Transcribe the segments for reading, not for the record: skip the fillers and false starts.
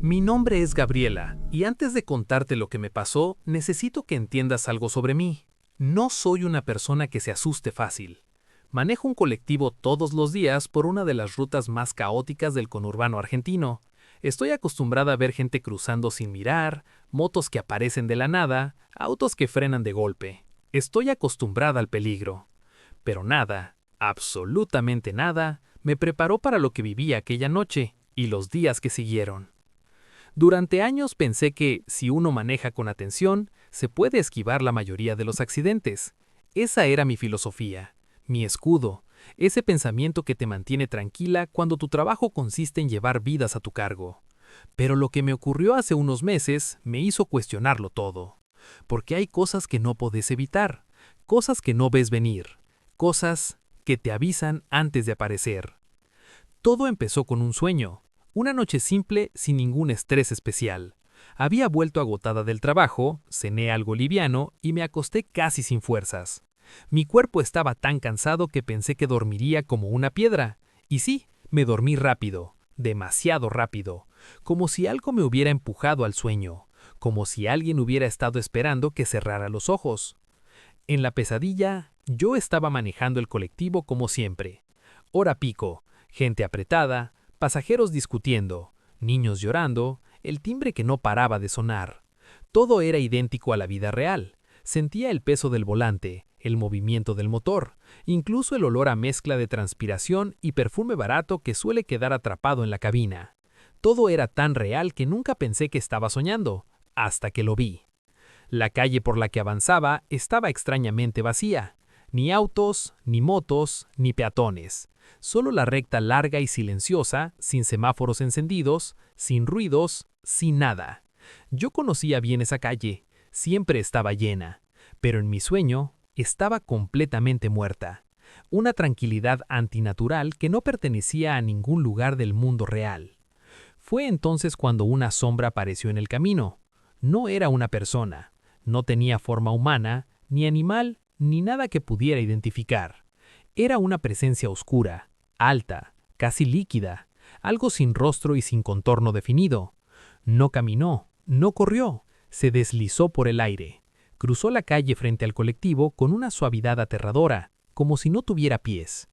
Mi nombre es Gabriela, y antes de contarte lo que me pasó, necesito que entiendas algo sobre mí. No soy una persona que se asuste fácil. Manejo un colectivo todos los días por una de las rutas más caóticas del conurbano argentino. Estoy acostumbrada a ver gente cruzando sin mirar, motos que aparecen de la nada, autos que frenan de golpe. Estoy acostumbrada al peligro. Pero nada, absolutamente nada, me preparó para lo que viví aquella noche y los días que siguieron. Durante años pensé que, si uno maneja con atención, se puede esquivar la mayoría de los accidentes. Esa era mi filosofía, mi escudo, ese pensamiento que te mantiene tranquila cuando tu trabajo consiste en llevar vidas a tu cargo. Pero lo que me ocurrió hace unos meses me hizo cuestionarlo todo. Porque hay cosas que no podés evitar, cosas que no ves venir, cosas que te avisan antes de aparecer. Todo empezó con un sueño. Una noche simple sin ningún estrés especial. Había vuelto agotada del trabajo, cené algo liviano y me acosté casi sin fuerzas. Mi cuerpo estaba tan cansado que pensé que dormiría como una piedra. Y sí, me dormí rápido, demasiado rápido, como si algo me hubiera empujado al sueño, como si alguien hubiera estado esperando que cerrara los ojos. En la pesadilla, yo estaba manejando el colectivo como siempre. Hora pico, gente apretada, pasajeros discutiendo, niños llorando, el timbre que no paraba de sonar. Todo era idéntico a la vida real. Sentía el peso del volante, el movimiento del motor, incluso el olor a mezcla de transpiración y perfume barato que suele quedar atrapado en la cabina. Todo era tan real que nunca pensé que estaba soñando, hasta que lo vi. La calle por la que avanzaba estaba extrañamente vacía. Ni autos, ni motos, ni peatones. Solo la recta larga y silenciosa, sin semáforos encendidos, sin ruidos, sin nada. Yo conocía bien esa calle, siempre estaba llena, pero en mi sueño estaba completamente muerta. Una tranquilidad antinatural que no pertenecía a ningún lugar del mundo real. Fue entonces cuando una sombra apareció en el camino. No era una persona, no tenía forma humana, ni animal, ni nada que pudiera identificar. Era una presencia oscura, alta, casi líquida, algo sin rostro y sin contorno definido. No caminó, no corrió, se deslizó por el aire. Cruzó la calle frente al colectivo con una suavidad aterradora, como si no tuviera pies.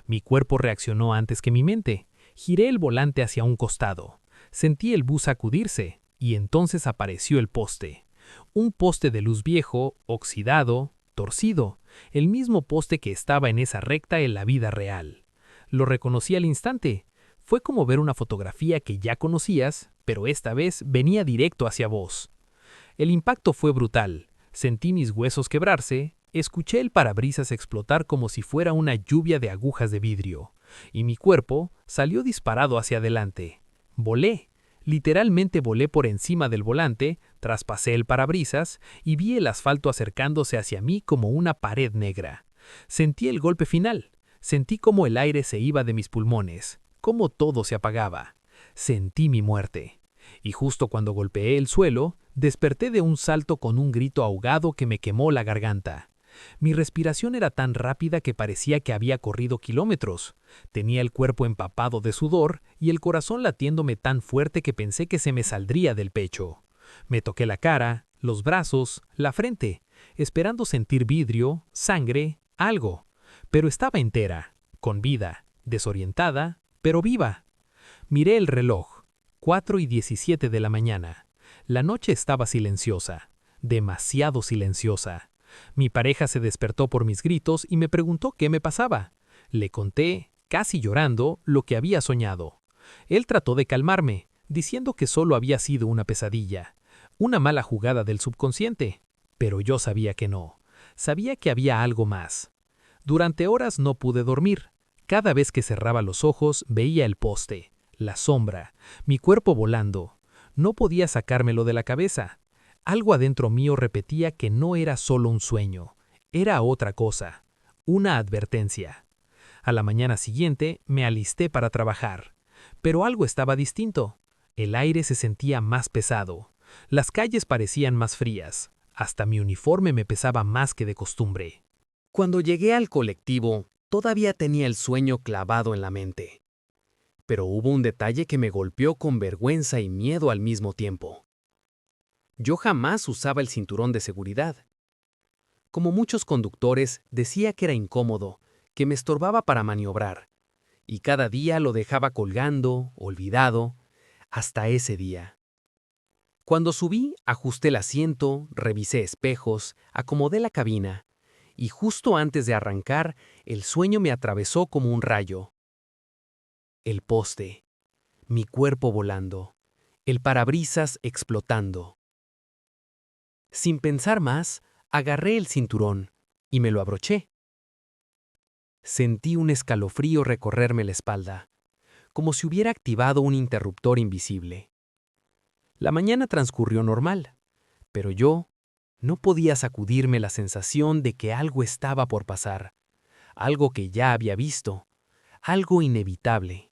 Mi cuerpo reaccionó antes que mi mente. Giré el volante hacia un costado. Sentí el bus sacudirse, y entonces apareció el poste. Un poste de luz viejo, oxidado, torcido, el mismo poste que estaba en esa recta en la vida real. Lo reconocí al instante. Fue como ver una fotografía que ya conocías, pero esta vez venía directo hacia vos. El impacto fue brutal. Sentí mis huesos quebrarse, escuché el parabrisas explotar como si fuera una lluvia de agujas de vidrio, y mi cuerpo salió disparado hacia adelante. Volé. Literalmente volé por encima del volante, traspasé el parabrisas y vi el asfalto acercándose hacia mí como una pared negra. Sentí el golpe final. Sentí cómo el aire se iba de mis pulmones, cómo todo se apagaba. Sentí mi muerte. Y justo cuando golpeé el suelo, desperté de un salto con un grito ahogado que me quemó la garganta. Mi respiración era tan rápida que parecía que había corrido kilómetros. Tenía el cuerpo empapado de sudor y el corazón latiéndome tan fuerte que pensé que se me saldría del pecho. Me toqué la cara, los brazos, la frente, esperando sentir vidrio, sangre, algo. Pero estaba entera, con vida, desorientada, pero viva. Miré el reloj, 4:17 de la mañana. La noche estaba silenciosa, demasiado silenciosa. Mi pareja se despertó por mis gritos y me preguntó qué me pasaba. Le conté, casi llorando, lo que había soñado. Él trató de calmarme, diciendo que solo había sido una pesadilla, una mala jugada del subconsciente. Pero yo sabía que no. Sabía que había algo más. Durante horas no pude dormir. Cada vez que cerraba los ojos veía el poste, la sombra, mi cuerpo volando. No podía sacármelo de la cabeza. Algo adentro mío repetía que no era solo un sueño, era otra cosa, una advertencia. A la mañana siguiente me alisté para trabajar, pero algo estaba distinto. El aire se sentía más pesado, las calles parecían más frías, hasta mi uniforme me pesaba más que de costumbre. Cuando llegué al colectivo, todavía tenía el sueño clavado en la mente. Pero hubo un detalle que me golpeó con vergüenza y miedo al mismo tiempo. Yo jamás usaba el cinturón de seguridad. Como muchos conductores, decía que era incómodo, que me estorbaba para maniobrar, y cada día lo dejaba colgando, olvidado, hasta ese día. Cuando subí, ajusté el asiento, revisé espejos, acomodé la cabina, y justo antes de arrancar, el sueño me atravesó como un rayo. El poste, mi cuerpo volando, el parabrisas explotando. Sin pensar más, agarré el cinturón y me lo abroché. Sentí un escalofrío recorrerme la espalda, como si hubiera activado un interruptor invisible. La mañana transcurrió normal, pero yo no podía sacudirme la sensación de que algo estaba por pasar, algo que ya había visto, algo inevitable.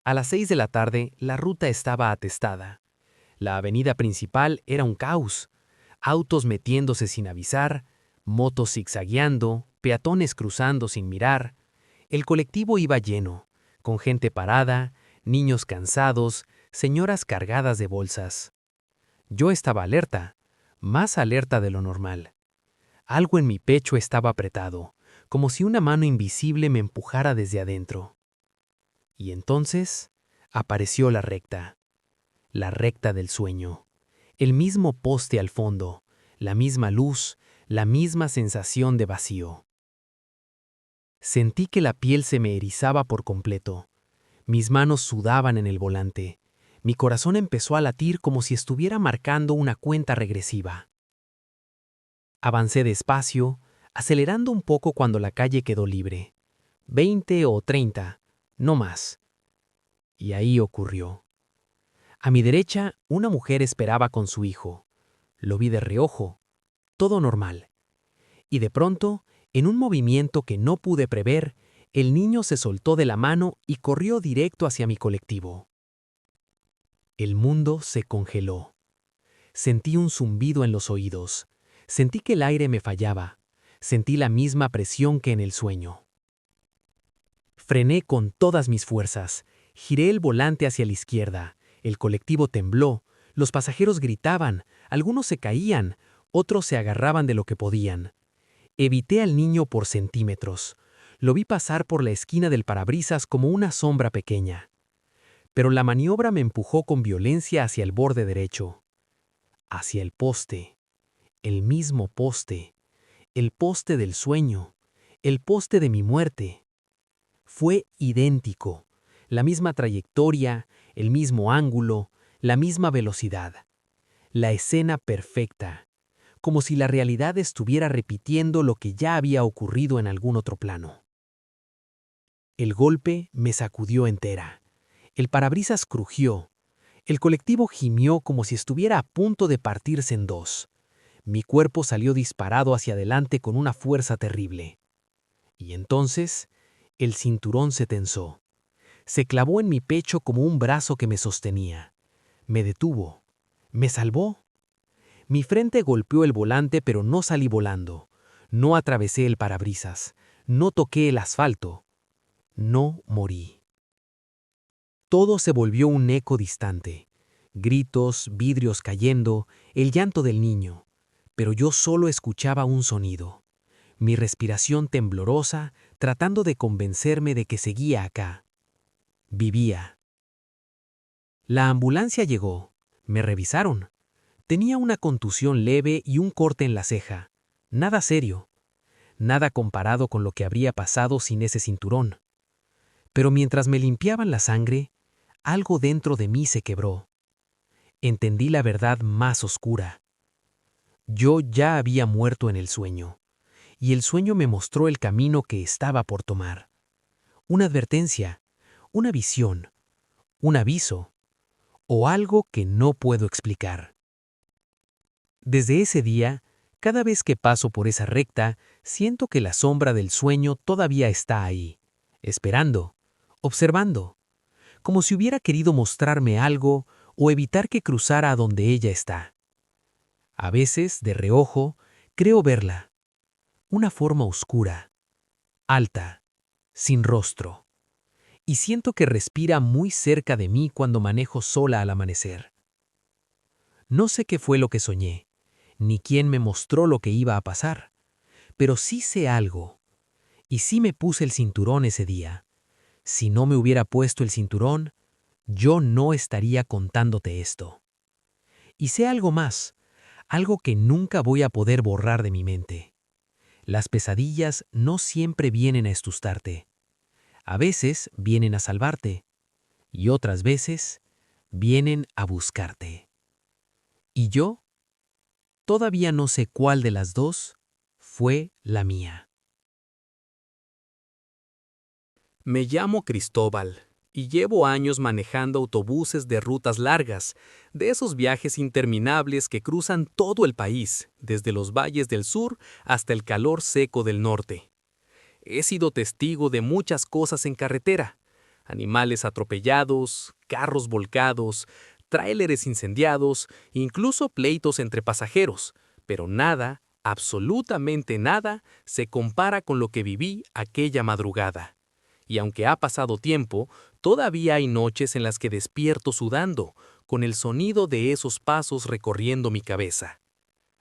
A las 6 de la tarde, la ruta estaba atestada. La avenida principal era un caos, autos metiéndose sin avisar, motos zigzagueando, peatones cruzando sin mirar. El colectivo iba lleno, con gente parada, niños cansados, señoras cargadas de bolsas. Yo estaba alerta, más alerta de lo normal. Algo en mi pecho estaba apretado, como si una mano invisible me empujara desde adentro. Y entonces apareció la recta del sueño. El mismo poste al fondo, la misma luz, la misma sensación de vacío. Sentí que la piel se me erizaba por completo. Mis manos sudaban en el volante. Mi corazón empezó a latir como si estuviera marcando una cuenta regresiva. Avancé despacio, acelerando un poco cuando la calle quedó libre. 20 o 30, no más. Y ahí ocurrió. A mi derecha, una mujer esperaba con su hijo. Lo vi de reojo, todo normal. Y de pronto, en un movimiento que no pude prever, el niño se soltó de la mano y corrió directo hacia mi colectivo. El mundo se congeló. Sentí un zumbido en los oídos. Sentí que el aire me fallaba. Sentí la misma presión que en el sueño. Frené con todas mis fuerzas. Giré el volante hacia la izquierda. El colectivo tembló. Los pasajeros gritaban. Algunos se caían. Otros se agarraban de lo que podían. Evité al niño por centímetros. Lo vi pasar por la esquina del parabrisas como una sombra pequeña. Pero la maniobra me empujó con violencia hacia el borde derecho. Hacia el poste. El mismo poste. El poste del sueño. El poste de mi muerte. Fue idéntico. La misma trayectoria, el mismo ángulo, la misma velocidad. La escena perfecta. Como si la realidad estuviera repitiendo lo que ya había ocurrido en algún otro plano. El golpe me sacudió entera. El parabrisas crujió. El colectivo gimió como si estuviera a punto de partirse en dos. Mi cuerpo salió disparado hacia adelante con una fuerza terrible. Y entonces, el cinturón se tensó. Se clavó en mi pecho como un brazo que me sostenía. Me detuvo. Me salvó. Mi frente golpeó el volante, pero no salí volando. No atravesé el parabrisas. No toqué el asfalto. No morí. Todo se volvió un eco distante. Gritos, vidrios cayendo, el llanto del niño. Pero yo solo escuchaba un sonido. Mi respiración temblorosa, tratando de convencerme de que seguía acá. Vivía. La ambulancia llegó. Me revisaron. Tenía una contusión leve y un corte en la ceja. Nada serio. Nada comparado con lo que habría pasado sin ese cinturón. Pero mientras me limpiaban la sangre, algo dentro de mí se quebró. Entendí la verdad más oscura. Yo ya había muerto en el sueño, y el sueño me mostró el camino que estaba por tomar. Una advertencia, una visión, un aviso, o algo que no puedo explicar. Desde ese día, cada vez que paso por esa recta, siento que la sombra del sueño todavía está ahí, esperando, observando, como si hubiera querido mostrarme algo o evitar que cruzara a donde ella está. A veces, de reojo, creo verla. Una forma oscura, alta, sin rostro. y siento que respira muy cerca de mí cuando manejo sola al amanecer. No sé qué fue lo que soñé, ni quién me mostró lo que iba a pasar, pero sí sé algo, y sí me puse el cinturón ese día. Si no me hubiera puesto el cinturón, yo no estaría contándote esto. Y sé algo más, algo que nunca voy a poder borrar de mi mente. Las pesadillas no siempre vienen a asustarte. A veces vienen a salvarte, y otras veces vienen a buscarte. Y yo todavía no sé cuál de las dos fue la mía. Me llamo Cristóbal y llevo años manejando autobuses de rutas largas, de esos viajes interminables que cruzan todo el país, desde los valles del sur hasta el calor seco del norte. He sido testigo de muchas cosas en carretera: animales atropellados, carros volcados, tráileres incendiados, incluso pleitos entre pasajeros, pero nada, absolutamente nada, se compara con lo que viví aquella madrugada. Y aunque ha pasado tiempo, todavía hay noches en las que despierto sudando, con el sonido de esos pasos recorriendo mi cabeza.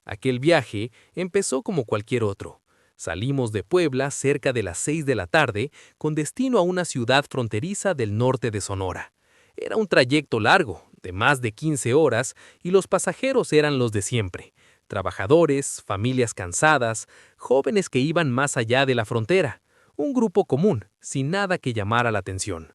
Aquel viaje empezó como cualquier otro. Salimos de Puebla cerca de las 6 de la tarde con destino a una ciudad fronteriza del norte de Sonora. Era un trayecto largo, de más de 15 horas, y los pasajeros eran los de siempre: trabajadores, familias cansadas, jóvenes que iban más allá de la frontera. Un grupo común, sin nada que llamara la atención.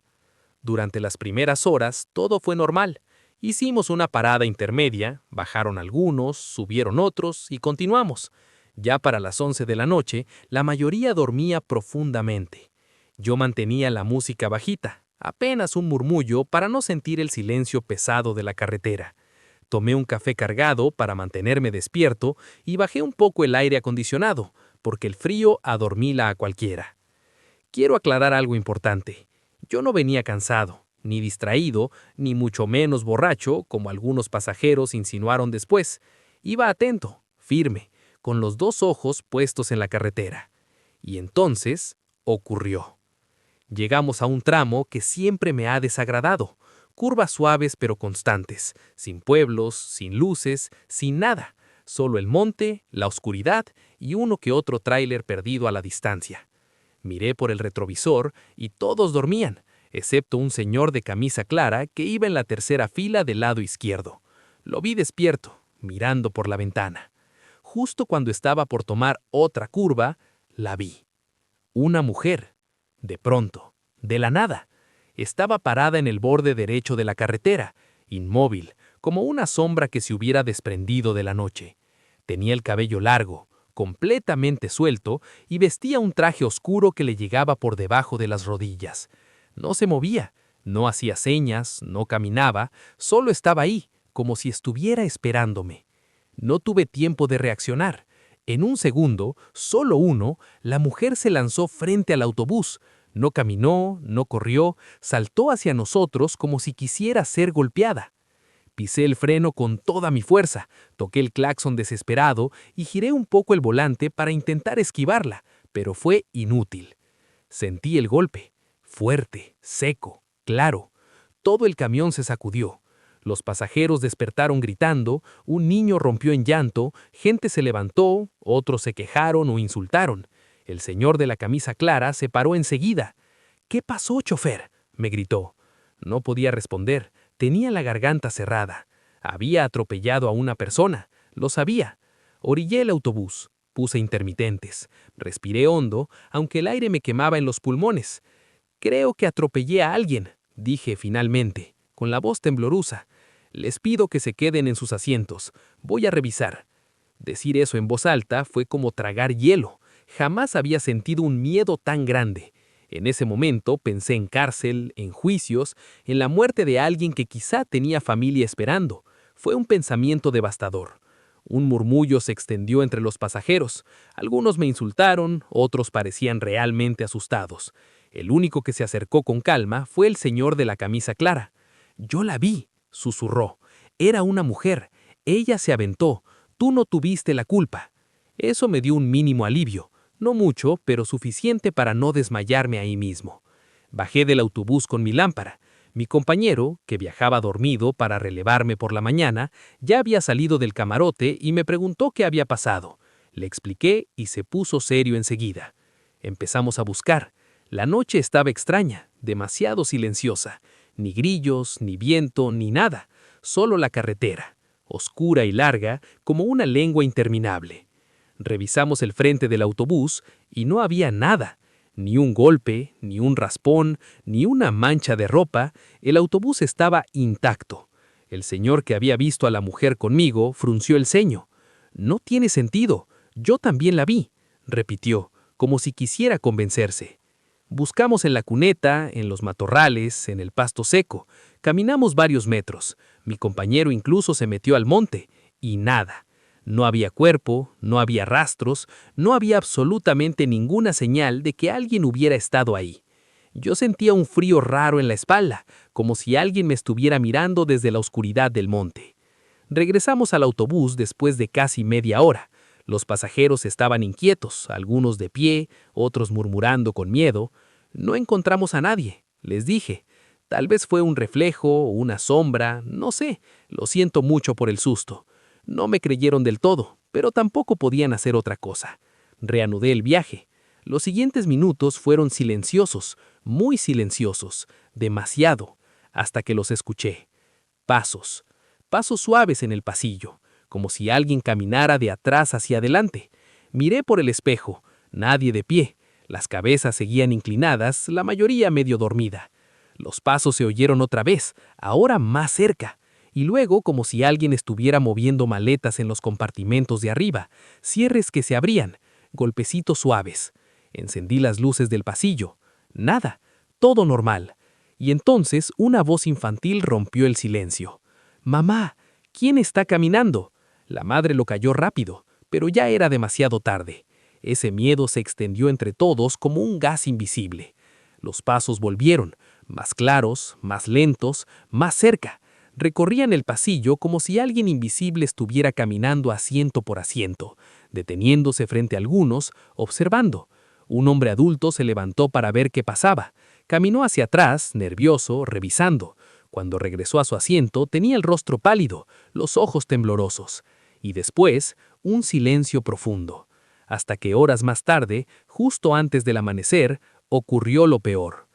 Durante las primeras horas todo fue normal. Hicimos una parada intermedia, bajaron algunos, subieron otros y continuamos. Ya para las 11 de la noche, la mayoría dormía profundamente. Yo mantenía la música bajita, apenas un murmullo para no sentir el silencio pesado de la carretera. Tomé un café cargado para mantenerme despierto y bajé un poco el aire acondicionado, porque el frío adormila a cualquiera. Quiero aclarar algo importante. Yo no venía cansado, ni distraído, ni mucho menos borracho, como algunos pasajeros insinuaron después. Iba atento, firme, con los dos ojos puestos en la carretera. Y entonces ocurrió. Llegamos a un tramo que siempre me ha desagradado: curvas suaves pero constantes, sin pueblos, sin luces, sin nada, solo el monte, la oscuridad y uno que otro tráiler perdido a la distancia. Miré por el retrovisor y todos dormían, excepto un señor de camisa clara que iba en la tercera fila del lado izquierdo. Lo vi despierto, mirando por la ventana. Justo cuando estaba por tomar otra curva, la vi. Una mujer. De pronto, de la nada, estaba parada en el borde derecho de la carretera, inmóvil, como una sombra que se hubiera desprendido de la noche. Tenía el cabello largo, completamente suelto, y vestía un traje oscuro que le llegaba por debajo de las rodillas. No se movía, no hacía señas, no caminaba, solo estaba ahí, como si estuviera esperándome. No tuve tiempo de reaccionar. En un segundo, solo uno, la mujer se lanzó frente al autobús. No caminó, no corrió, saltó hacia nosotros como si quisiera ser golpeada. Pisé el freno con toda mi fuerza, toqué el claxon desesperado y giré un poco el volante para intentar esquivarla, pero fue inútil. Sentí el golpe, fuerte, seco, claro. Todo el camión se sacudió. Los pasajeros despertaron gritando, un niño rompió en llanto, gente se levantó, otros se quejaron o insultaron. El señor de la camisa clara se paró enseguida. «¿Qué pasó, chofer?», me gritó. No podía responder. Tenía la garganta cerrada. Había atropellado a una persona, lo sabía. Orillé el autobús, puse intermitentes, respiré hondo, aunque el aire me quemaba en los pulmones. «Creo que atropellé a alguien», dije finalmente, con la voz temblorosa. «Les pido que se queden en sus asientos. Voy a revisar». Decir eso en voz alta fue como tragar hielo. Jamás había sentido un miedo tan grande. En ese momento pensé en cárcel, en juicios, en la muerte de alguien que quizá tenía familia esperando. Fue un pensamiento devastador. Un murmullo se extendió entre los pasajeros. Algunos me insultaron, otros parecían realmente asustados. El único que se acercó con calma fue el señor de la camisa clara. «Yo la vi», susurró. «Era una mujer. Ella se aventó. Tú no tuviste la culpa». Eso me dio un mínimo alivio. No mucho, pero suficiente para no desmayarme ahí mismo. Bajé del autobús con mi lámpara. Mi compañero, que viajaba dormido para relevarme por la mañana, ya había salido del camarote y me preguntó qué había pasado. Le expliqué y se puso serio enseguida. Empezamos a buscar. La noche estaba extraña, demasiado silenciosa. Ni grillos, ni viento, ni nada. Solo la carretera, oscura y larga, como una lengua interminable. Revisamos el frente del autobús y no había nada. Ni un golpe, ni un raspón, ni una mancha de ropa. El autobús estaba intacto. El señor que había visto a la mujer conmigo frunció el ceño. «No tiene sentido. Yo también la vi», repitió, como si quisiera convencerse. Buscamos en la cuneta, en los matorrales, en el pasto seco. Caminamos varios metros. Mi compañero incluso se metió al monte. Y nada. No había cuerpo, no había rastros, no había absolutamente ninguna señal de que alguien hubiera estado ahí. Yo sentía un frío raro en la espalda, como si alguien me estuviera mirando desde la oscuridad del monte. Regresamos al autobús después de casi media hora. Los pasajeros estaban inquietos, algunos de pie, otros murmurando con miedo. No encontramos a nadie, les dije. Tal vez fue un reflejo o una sombra, no sé, lo siento mucho por el susto. No me creyeron del todo, pero tampoco podían hacer otra cosa. Reanudé el viaje. Los siguientes minutos fueron silenciosos, muy silenciosos, demasiado, hasta que los escuché. Pasos, pasos suaves en el pasillo, como si alguien caminara de atrás hacia adelante. Miré por el espejo, nadie de pie. Las cabezas seguían inclinadas, la mayoría medio dormida. Los pasos se oyeron otra vez, ahora más cerca. Y luego como si alguien estuviera moviendo maletas en los compartimentos de arriba, cierres que se abrían, golpecitos suaves. Encendí las luces del pasillo. Nada, todo normal. Y entonces una voz infantil rompió el silencio. «Mamá, ¿quién está caminando?». La madre lo calló rápido, pero ya era demasiado tarde. Ese miedo se extendió entre todos como un gas invisible. Los pasos volvieron, más claros, más lentos, más cerca. Recorrían el pasillo como si alguien invisible estuviera caminando asiento por asiento, deteniéndose frente a algunos, observando. Un hombre adulto se levantó para ver qué pasaba. Caminó hacia atrás, nervioso, revisando. Cuando regresó a su asiento, tenía el rostro pálido, los ojos temblorosos. Y después, un silencio profundo. Hasta que horas más tarde, justo antes del amanecer, ocurrió lo peor.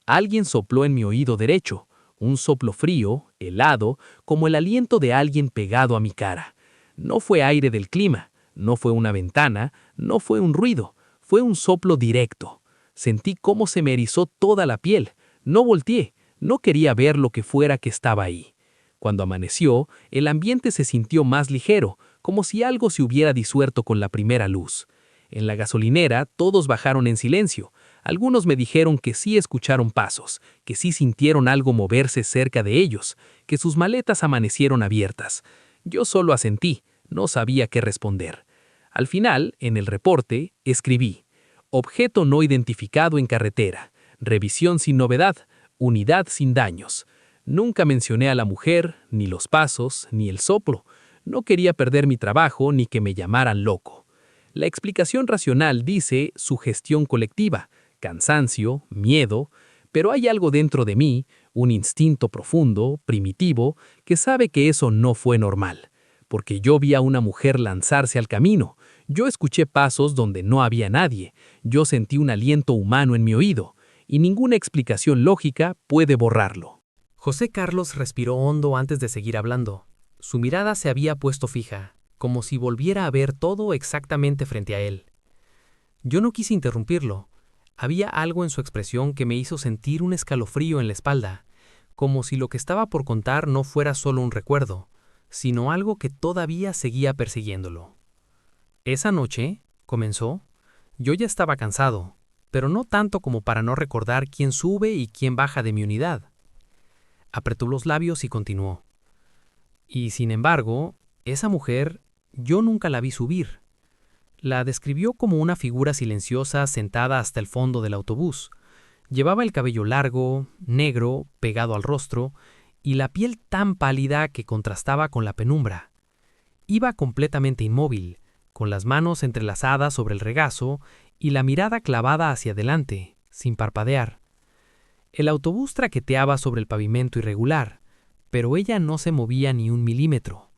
Alguien sopló en mi oído derecho. Un soplo frío, helado, como el aliento de alguien pegado a mi cara. No fue aire del clima, no fue una ventana, no fue un ruido, fue un soplo directo. Sentí cómo se me erizó toda la piel. No volteé, no quería ver lo que fuera que estaba ahí. Cuando amaneció, el ambiente se sintió más ligero, como si algo se hubiera disuelto con la primera luz. En la gasolinera todos bajaron en silencio. Algunos me dijeron que sí escucharon pasos, que sí sintieron algo moverse cerca de ellos, que sus maletas amanecieron abiertas. Yo solo asentí, no sabía qué responder. Al final, en el reporte, escribí: objeto no identificado en carretera, revisión sin novedad, unidad sin daños. Nunca mencioné a la mujer, ni los pasos, ni el soplo. No quería perder mi trabajo ni que me llamaran loco. La explicación racional dice sugestión colectiva, cansancio, miedo, pero hay algo dentro de mí, un instinto profundo, primitivo, que sabe que eso no fue normal. Porque yo vi a una mujer lanzarse al camino, yo escuché pasos donde no había nadie, yo sentí un aliento humano en mi oído, y ninguna explicación lógica puede borrarlo. José Carlos respiró hondo antes de seguir hablando. Su mirada se había puesto fija, como si volviera a ver todo exactamente frente a él. Yo no quise interrumpirlo. Había algo en su expresión que me hizo sentir un escalofrío en la espalda, como si lo que estaba por contar no fuera solo un recuerdo, sino algo que todavía seguía persiguiéndolo. Esa noche, comenzó, yo ya estaba cansado, pero no tanto como para no recordar quién sube y quién baja de mi unidad. Apretó los labios y continuó. Y sin embargo, esa mujer, yo nunca la vi subir. La describió como una figura silenciosa sentada hasta el fondo del autobús. Llevaba el cabello largo, negro, pegado al rostro, y la piel tan pálida que contrastaba con la penumbra. Iba completamente inmóvil, con las manos entrelazadas sobre el regazo y la mirada clavada hacia adelante, sin parpadear. El autobús traqueteaba sobre el pavimento irregular, pero ella no se movía ni un milímetro,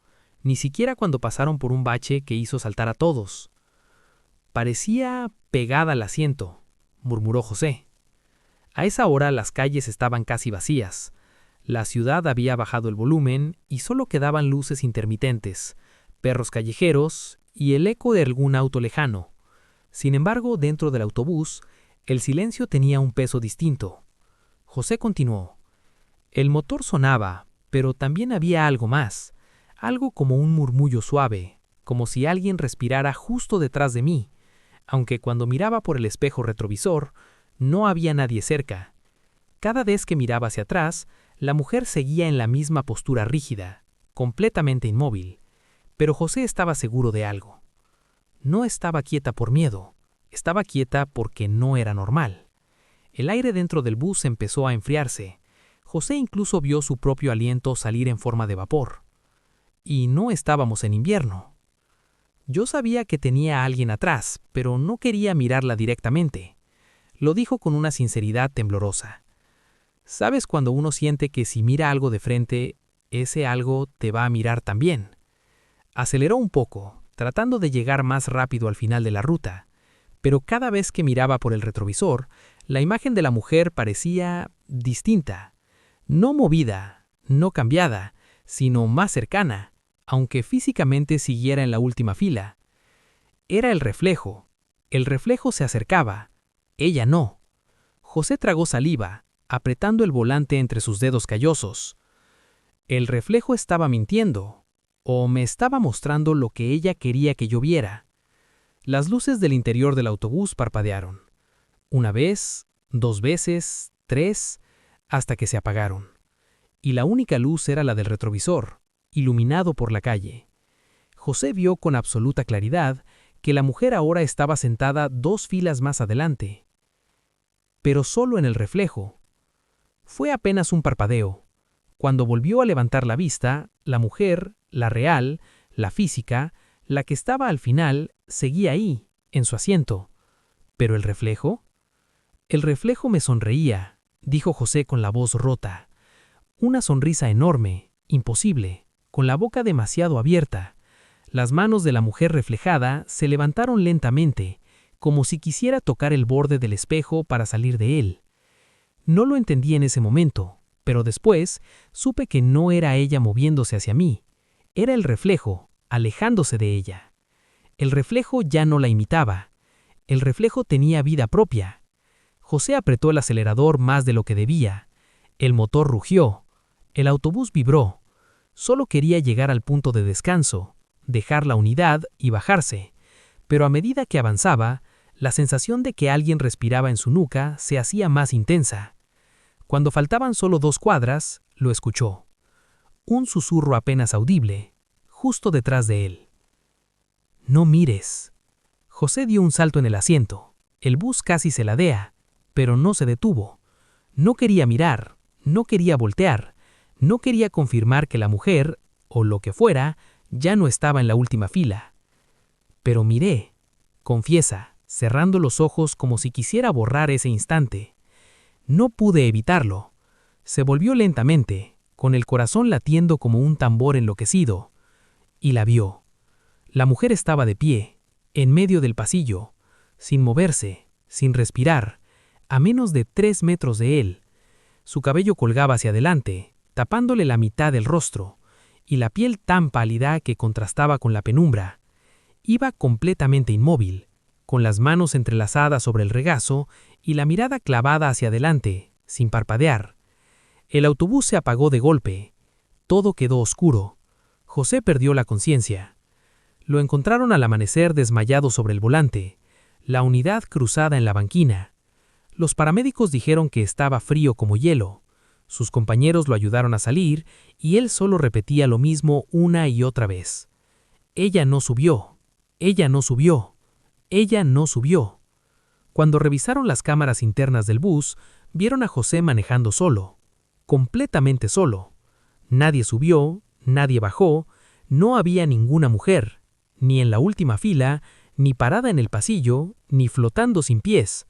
ni siquiera cuando pasaron por un bache que hizo saltar a todos. Parecía pegada al asiento, murmuró José. A esa hora las calles estaban casi vacías. La ciudad había bajado el volumen y solo quedaban luces intermitentes, perros callejeros y el eco de algún auto lejano. Sin embargo, dentro del autobús, el silencio tenía un peso distinto. José continuó. El motor sonaba, pero también había algo más, algo como un murmullo suave, como si alguien respirara justo detrás de mí, aunque cuando miraba por el espejo retrovisor, no había nadie cerca. Cada vez que miraba hacia atrás, la mujer seguía en la misma postura rígida, completamente inmóvil, pero José estaba seguro de algo. No estaba quieta por miedo, estaba quieta porque no era normal. El aire dentro del bus empezó a enfriarse. José incluso vio su propio aliento salir en forma de vapor. Y no estábamos en invierno. Yo sabía que tenía a alguien atrás, pero no quería mirarla directamente. Lo dijo con una sinceridad temblorosa. ¿Sabes cuando uno siente que si mira algo de frente, ese algo te va a mirar también? Aceleró un poco, tratando de llegar más rápido al final de la ruta, pero cada vez que miraba por el retrovisor, la imagen de la mujer parecía distinta, no movida, no cambiada, sino más cercana, aunque físicamente siguiera en la última fila. Era el reflejo se acercaba, ella no. José tragó saliva, apretando el volante entre sus dedos callosos. El reflejo estaba mintiendo, o me estaba mostrando lo que ella quería que yo viera. Las luces del interior del autobús parpadearon. Una vez, 2 veces, 3, hasta que se apagaron. Y la única luz era la del retrovisor, iluminado por la calle. José vio con absoluta claridad que la mujer ahora estaba sentada 2 filas más adelante. Pero solo en el reflejo. Fue apenas un parpadeo. Cuando volvió a levantar la vista, la mujer, la real, la física, la que estaba al final, seguía ahí, en su asiento. ¿Pero el reflejo? El reflejo me sonreía, dijo José con la voz rota. Una sonrisa enorme, imposible, con la boca demasiado abierta. Las manos de la mujer reflejada se levantaron lentamente, como si quisiera tocar el borde del espejo para salir de él. No lo entendí en ese momento, pero después supe que no era ella moviéndose hacia mí. Era el reflejo, alejándose de ella. El reflejo ya no la imitaba. El reflejo tenía vida propia. José apretó el acelerador más de lo que debía. El motor rugió. El autobús vibró. Solo quería llegar al punto de descanso, dejar la unidad y bajarse. Pero a medida que avanzaba, la sensación de que alguien respiraba en su nuca se hacía más intensa. Cuando faltaban solo 2 cuadras, lo escuchó. Un susurro apenas audible, justo detrás de él. «No mires». José dio un salto en el asiento. El bus casi se ladea, pero no se detuvo. No quería mirar, no quería voltear, no quería confirmar que la mujer, o lo que fuera, ya no estaba en la última fila. Pero miré, confiesa, cerrando los ojos como si quisiera borrar ese instante. No pude evitarlo. Se volvió lentamente, con el corazón latiendo como un tambor enloquecido. Y la vio. La mujer estaba de pie, en medio del pasillo, sin moverse, sin respirar, a menos de 3 metros de él. Su cabello colgaba hacia adelante, tapándole la mitad del rostro, y la piel tan pálida que contrastaba con la penumbra. Iba completamente inmóvil, con las manos entrelazadas sobre el regazo y la mirada clavada hacia adelante, sin parpadear. El autobús se apagó de golpe. Todo quedó oscuro. José perdió la conciencia. Lo encontraron al amanecer desmayado sobre el volante, la unidad cruzada en la banquina. Los paramédicos dijeron que estaba frío como hielo. Sus compañeros lo ayudaron a salir y él solo repetía lo mismo una y otra vez. Ella no subió. Ella no subió. Ella no subió. Cuando revisaron las cámaras internas del bus, vieron a José manejando solo, completamente solo. Nadie subió, nadie bajó, no había ninguna mujer, ni en la última fila, ni parada en el pasillo, ni flotando sin pies.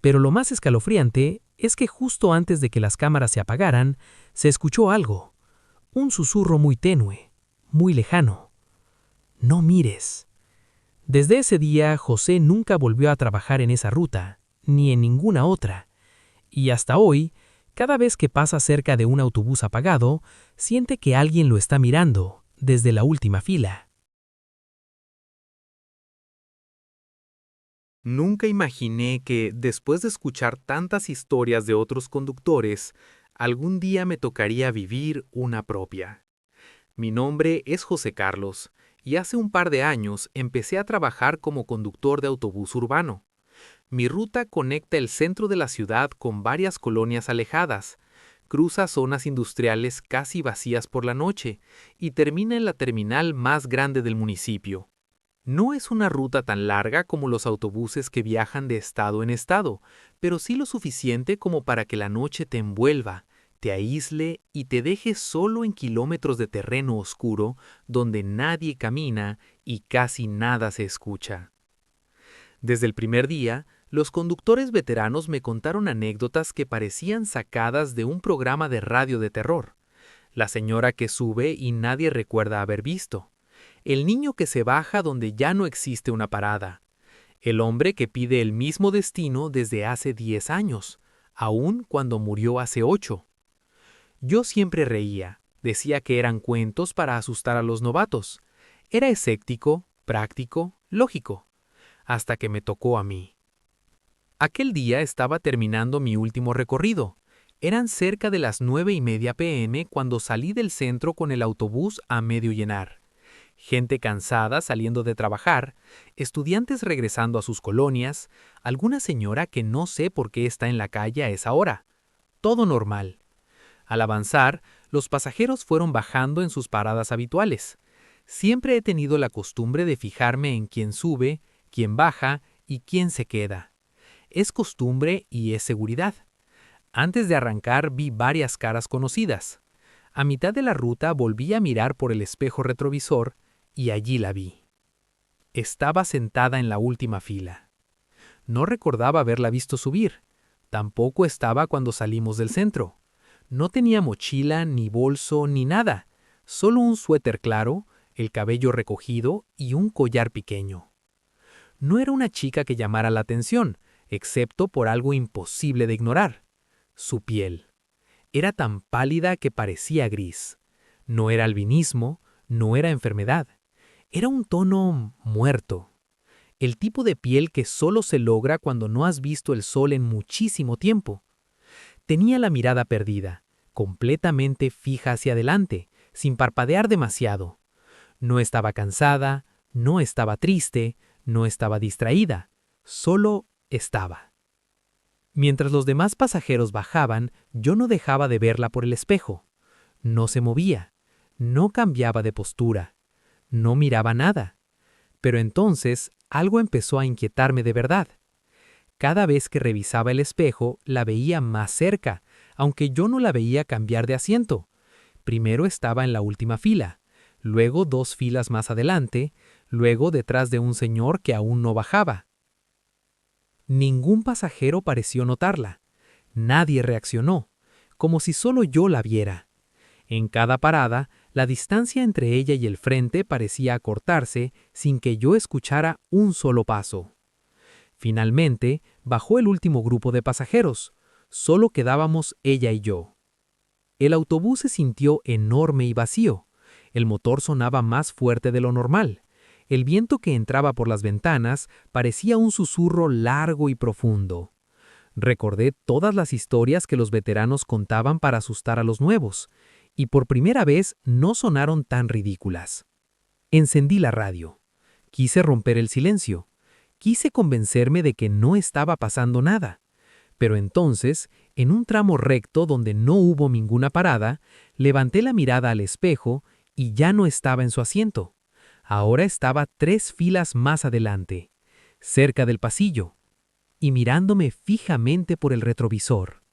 Pero lo más escalofriante es que justo antes de que las cámaras se apagaran, se escuchó algo, un susurro muy tenue, muy lejano. No mires. Desde ese día, José nunca volvió a trabajar en esa ruta, ni en ninguna otra, y hasta hoy, cada vez que pasa cerca de un autobús apagado, siente que alguien lo está mirando desde la última fila. Nunca imaginé que, después de escuchar tantas historias de otros conductores, algún día me tocaría vivir una propia. Mi nombre es José Carlos, y hace un par de años empecé a trabajar como conductor de autobús urbano. Mi ruta conecta el centro de la ciudad con varias colonias alejadas, cruza zonas industriales casi vacías por la noche y termina en la terminal más grande del municipio. No es una ruta tan larga como los autobuses que viajan de estado en estado, pero sí lo suficiente como para que la noche te envuelva, te aísle y te deje solo en kilómetros de terreno oscuro donde nadie camina y casi nada se escucha. Desde el primer día, los conductores veteranos me contaron anécdotas que parecían sacadas de un programa de radio de terror. La señora que sube y nadie recuerda haber visto. El niño que se baja donde ya no existe una parada. El hombre que pide el mismo destino desde hace 10 años, aun cuando murió hace 8. Yo siempre reía, decía que eran cuentos para asustar a los novatos. Era escéptico, práctico, lógico, hasta que me tocó a mí. Aquel día estaba terminando mi último recorrido. Eran cerca de las 9:30 p.m. cuando salí del centro con el autobús a medio llenar. Gente cansada saliendo de trabajar, estudiantes regresando a sus colonias, alguna señora que no sé por qué está en la calle a esa hora. Todo normal. Al avanzar, los pasajeros fueron bajando en sus paradas habituales. Siempre he tenido la costumbre de fijarme en quién sube, quién baja y quién se queda. Es costumbre y es seguridad. Antes de arrancar vi varias caras conocidas. A mitad de la ruta volví a mirar por el espejo retrovisor y allí la vi. Estaba sentada en la última fila. No recordaba haberla visto subir. Tampoco estaba cuando salimos del centro. No tenía mochila, ni bolso, ni nada. Solo un suéter claro, el cabello recogido y un collar pequeño. No era una chica que llamara la atención, excepto por algo imposible de ignorar: su piel. Era tan pálida que parecía gris. No era albinismo, no era enfermedad. Era un tono muerto. El tipo de piel que solo se logra cuando no has visto el sol en muchísimo tiempo. Tenía la mirada perdida, completamente fija hacia adelante, sin parpadear demasiado. No estaba cansada, no estaba triste, no estaba distraída, solo estaba. Mientras los demás pasajeros bajaban, yo no dejaba de verla por el espejo. No se movía, no cambiaba de postura, no miraba nada. Pero entonces algo empezó a inquietarme de verdad. Cada vez que revisaba el espejo, la veía más cerca, aunque yo no la veía cambiar de asiento. Primero estaba en la última fila, luego 2 filas más adelante, luego detrás de un señor que aún no bajaba. Ningún pasajero pareció notarla. Nadie reaccionó, como si solo yo la viera. En cada parada, la distancia entre ella y el frente parecía acortarse sin que yo escuchara un solo paso. Finalmente, bajó el último grupo de pasajeros. Solo quedábamos ella y yo. El autobús se sintió enorme y vacío. El motor sonaba más fuerte de lo normal. El viento que entraba por las ventanas parecía un susurro largo y profundo. Recordé todas las historias que los veteranos contaban para asustar a los nuevos, y por primera vez no sonaron tan ridículas. Encendí la radio. Quise romper el silencio. Quise convencerme de que no estaba pasando nada. Pero entonces, en un tramo recto donde no hubo ninguna parada, levanté la mirada al espejo y ya no estaba en su asiento. Ahora estaba 3 filas más adelante, cerca del pasillo, y mirándome fijamente por el retrovisor.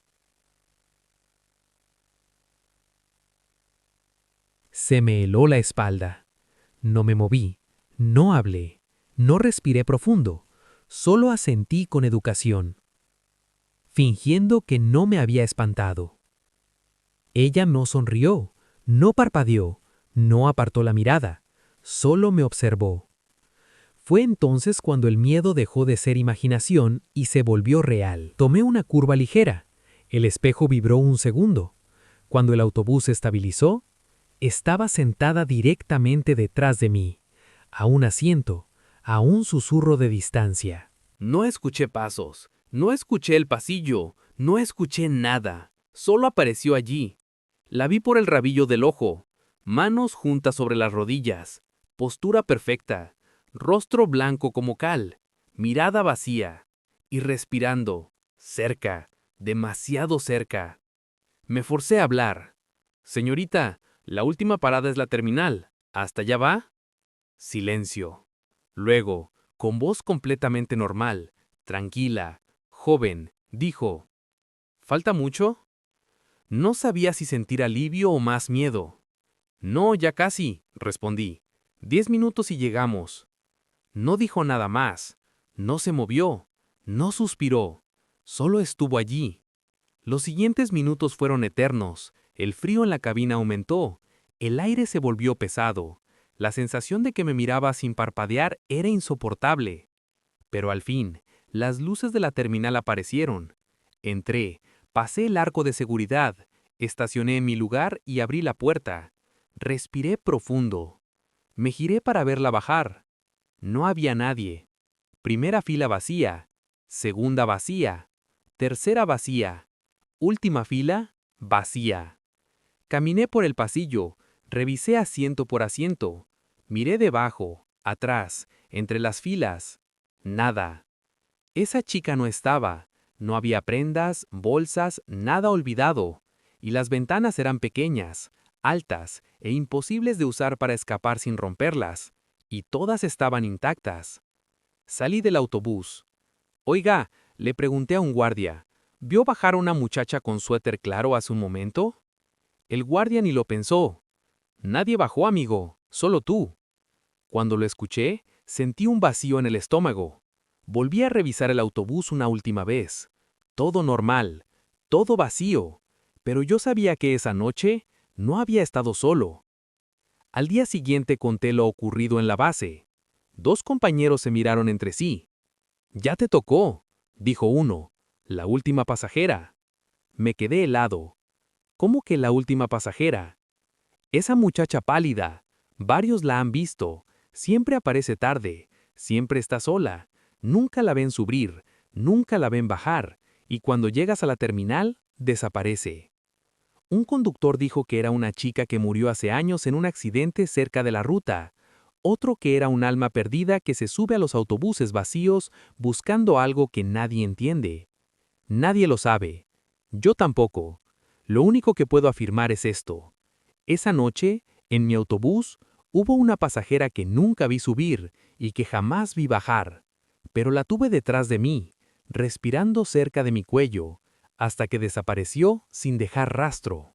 Se me heló la espalda. No me moví, no hablé, no respiré profundo, solo asentí con educación. fingiendo que no me había espantado. Ella no sonrió, no parpadeó, no apartó la mirada, solo me observó. Fue entonces cuando el miedo dejó de ser imaginación y se volvió real. Tomé una curva ligera. El espejo vibró un segundo. Cuando el autobús se estabilizó, estaba sentada directamente detrás de mí, a un asiento, a un susurro de distancia. No escuché pasos, no escuché el pasillo, no escuché nada. Solo apareció allí. La vi por el rabillo del ojo, manos juntas sobre las rodillas, postura perfecta, rostro blanco como cal, mirada vacía, y respirando, cerca, demasiado cerca. Me forcé a hablar. Señorita, la última parada es la terminal. ¿Hasta allá va? Silencio. Luego, con voz completamente normal, tranquila, joven, dijo: ¿Falta mucho? No sabía si sentir alivio o más miedo. No, ya casi, respondí. 10 minutos y llegamos. No dijo nada más. No se movió. No suspiró. Solo estuvo allí. Los siguientes minutos fueron eternos. El frío en la cabina aumentó. El aire se volvió pesado. La sensación de que me miraba sin parpadear era insoportable. Pero al fin, las luces de la terminal aparecieron. Entré, pasé el arco de seguridad, estacioné en mi lugar y abrí la puerta. Respiré profundo. Me giré para verla bajar. No había nadie. Primera fila vacía, segunda vacía, tercera vacía, última fila vacía. Caminé por el pasillo, revisé asiento por asiento, miré debajo, atrás, entre las filas. Nada. Esa chica no estaba, no había prendas, bolsas, nada olvidado, y las ventanas eran pequeñas, altas e imposibles de usar para escapar sin romperlas, y todas estaban intactas. Salí del autobús. Oiga, le pregunté a un guardia, ¿vio bajar a una muchacha con suéter claro hace un momento? El guardia ni lo pensó. Nadie bajó, amigo, solo tú. Cuando lo escuché, sentí un vacío en el estómago. Volví a revisar el autobús una última vez. Todo normal, todo vacío, pero yo sabía que esa noche no había estado solo. Al día siguiente conté lo ocurrido en la base. 2 compañeros se miraron entre sí. «Ya te tocó», dijo uno, «la última pasajera». Me quedé helado. ¿Cómo que la última pasajera? Esa muchacha pálida, varios la han visto, siempre aparece tarde, siempre está sola, nunca la ven subir, nunca la ven bajar, y cuando llegas a la terminal, desaparece. Un conductor dijo que era una chica que murió hace años en un accidente cerca de la ruta, otro que era un alma perdida que se sube a los autobuses vacíos buscando algo que nadie entiende. Nadie lo sabe. Yo tampoco. Lo único que puedo afirmar es esto. Esa noche, en mi autobús, hubo una pasajera que nunca vi subir y que jamás vi bajar, pero la tuve detrás de mí, respirando cerca de mi cuello, hasta que desapareció sin dejar rastro.